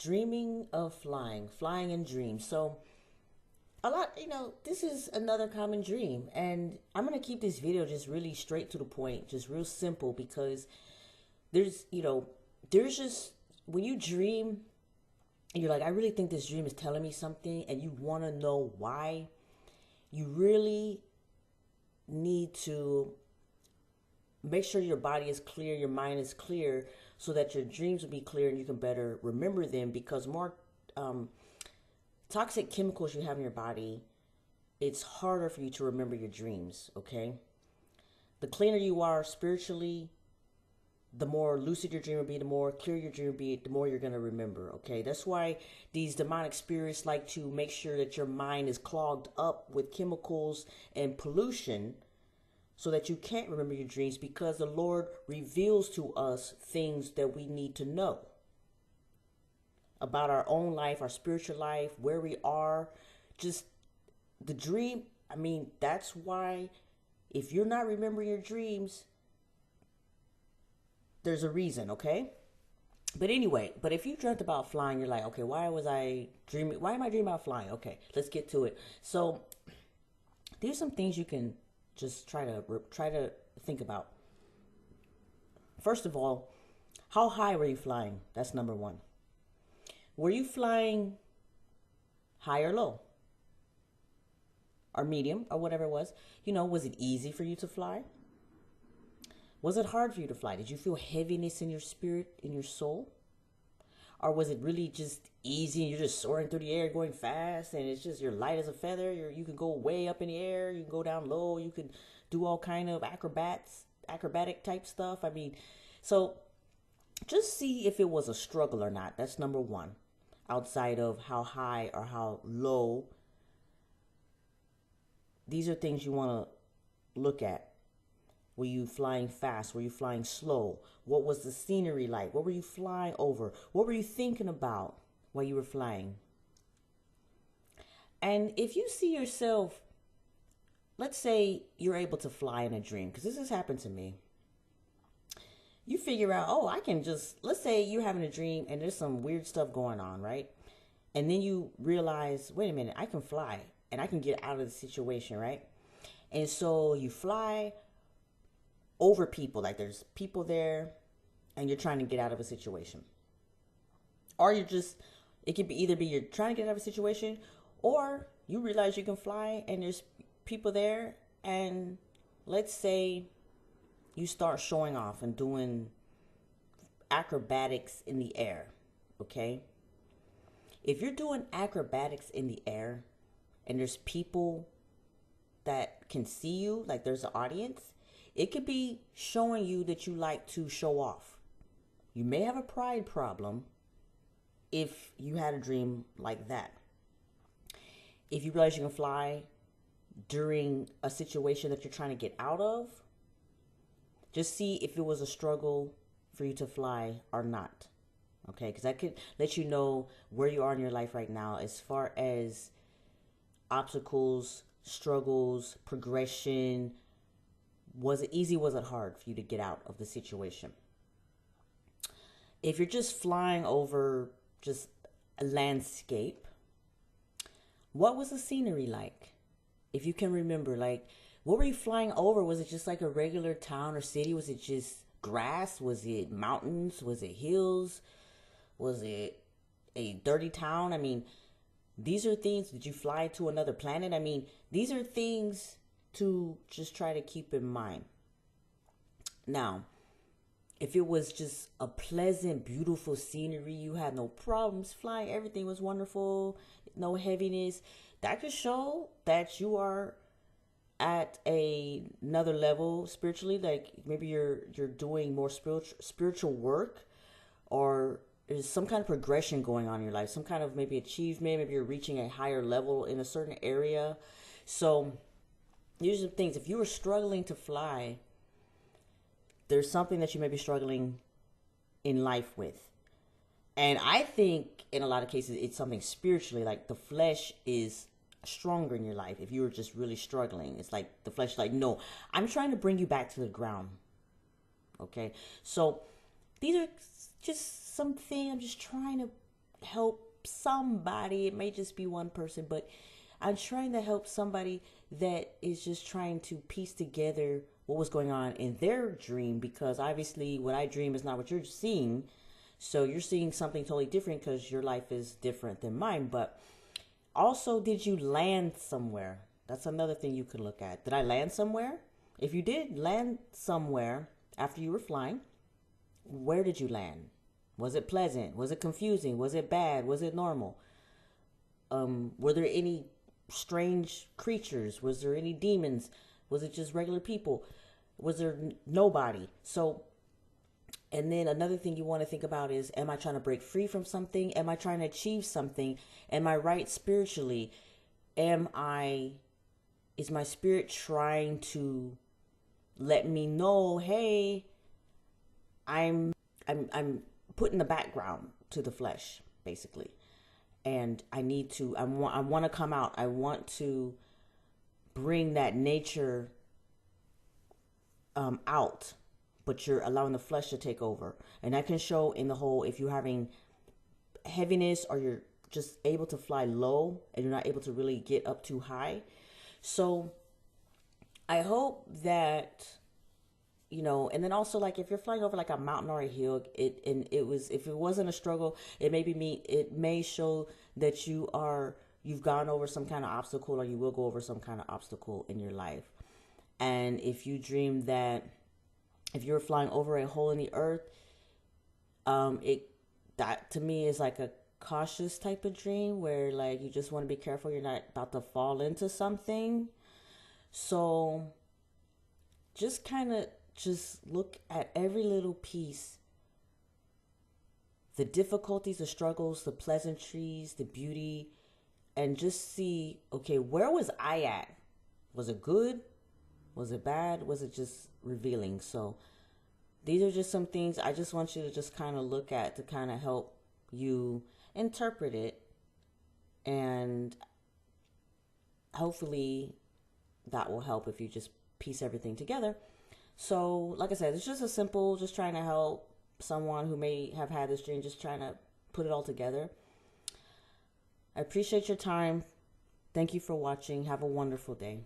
dreaming of flying in dreams. So a lot, this is another common dream, and I'm going to keep this video just really straight to the point, just real simple, because there's, there's just, when you dream and you're like, I really think this dream is telling me something, and you want to know why, you really need to make sure your body is clear, your mind is clear, so that your dreams will be clear and you can better remember them. Because more toxic chemicals you have in your body, it's harder for you to remember your dreams, okay? The cleaner you are spiritually, the more lucid your dream will be, the more clear your dream will be, the more you're going to remember, okay? That's why these demonic spirits like to make sure that your mind is clogged up with chemicals and pollution, so that you can't remember your dreams, because the Lord reveals to us things that we need to know about our own life, our spiritual life, where we are. Just the dream. I mean, that's why if you're not remembering your dreams, there's a reason, okay? But anyway, if you dreamt about flying, you're like, okay, why was I dreaming? Why am I dreaming about flying? Okay, let's get to it. So there's some things you can just try to think about. First of all, how high were you flying? That's number one. Were you flying high or low? Or medium, or whatever it was? Was it easy for you to fly? Was it hard for you to fly? Did you feel heaviness in your spirit, in your soul? Or was it really just easy and you're just soaring through the air, going fast, and it's just you're light as a feather? You can go way up in the air, you can go down low, you can do all kind of acrobatic type stuff. I mean, so just see if it was a struggle or not. That's number one. Outside of how high or how low, these are things you want to look at. Were you flying fast? Were you flying slow? What was the scenery like? What were you flying over? What were you thinking about while you were flying? And if you see yourself, let's say you're able to fly in a dream, because this has happened to me. You figure out, oh, I can just, let's say you're having a dream and there's some weird stuff going on, right? And then you realize, wait a minute, I can fly and I can get out of the situation, right? And so you fly over people, like there's people there and you're trying to get out of a situation. Or it could be either you're trying to get out of a situation, or you realize you can fly and there's people there, and let's say you start showing off and doing acrobatics in the air, okay? If you're doing acrobatics in the air and there's people that can see you, like there's an audience, it could be showing you that you like to show off. You may have a pride problem if you had a dream like that. If you realize you can fly during a situation that you're trying to get out of, just see if it was a struggle for you to fly or not. Okay, because that could let you know where you are in your life right now as far as obstacles, struggles, progression. Was it easy? Was it hard for you to get out of the situation? If you're just flying over just a landscape, what was the scenery like? If you can remember, like, what were you flying over? Was it just like a regular town or city? Was it just grass? Was it mountains? Was it hills? Was it a dirty town? I mean, these are things. Did you fly to another planet? I mean, these are things to just try to keep in mind. Now, if it was just a pleasant, beautiful scenery, you had no problems flying, everything was wonderful, no heaviness, that could show that you are at another level spiritually. Like maybe you're doing more spiritual work, or there's some kind of progression going on in your life, some kind of maybe achievement, maybe you're reaching a higher level in a certain area. So these are things. If you were struggling to fly, there's something that you may be struggling in life with. And I think in a lot of cases, it's something spiritually, like the flesh is stronger in your life. If you were just really struggling, it's like the flesh is like, no, I'm trying to bring you back to the ground. Okay. So these are just something I'm just trying to help somebody. It may just be one person, but I'm trying to help somebody that is just trying to piece together what was going on in their dream, because obviously what I dream is not what you're seeing. So you're seeing something totally different because your life is different than mine. But also, did you land somewhere? That's another thing you could look at. Did I land somewhere? If you did land somewhere after you were flying, where did you land? Was it pleasant? Was it confusing? Was it bad? Was it normal? Were there any strange creatures? Was there any demons? Was it just regular people? Was there nobody? So, and then another thing you want to think about is, am I trying to break free from something? Am I trying to achieve something? Am I right spiritually? Is my spirit trying to let me know, hey, I'm putting the background to the flesh, basically. And I want to come out. I want to bring that nature out, but you're allowing the flesh to take over. And that can show in the whole, if you're having heaviness or you're just able to fly low and you're not able to really get up too high. So I hope that, and then also, like, if you're flying over like a mountain or a hill, if it wasn't a struggle, it may show that you've gone over some kind of obstacle, or you will go over some kind of obstacle in your life. And if you dream that if you're flying over a hole in the earth, that to me is like a cautious type of dream, where like you just want to be careful you're not about to fall into something. So just kind of just look at every little piece, the difficulties, the struggles, the pleasantries, the beauty, and just see, okay, where was I at? Was it good? Was it bad? Was it just revealing? So these are just some things I just want you to just kind of look at to kind of help you interpret it. And hopefully that will help if you just piece everything together. So like I said, it's just a simple, just trying to help someone who may have had this dream, just trying to put it all together. I appreciate your time. Thank you for watching. Have a wonderful day.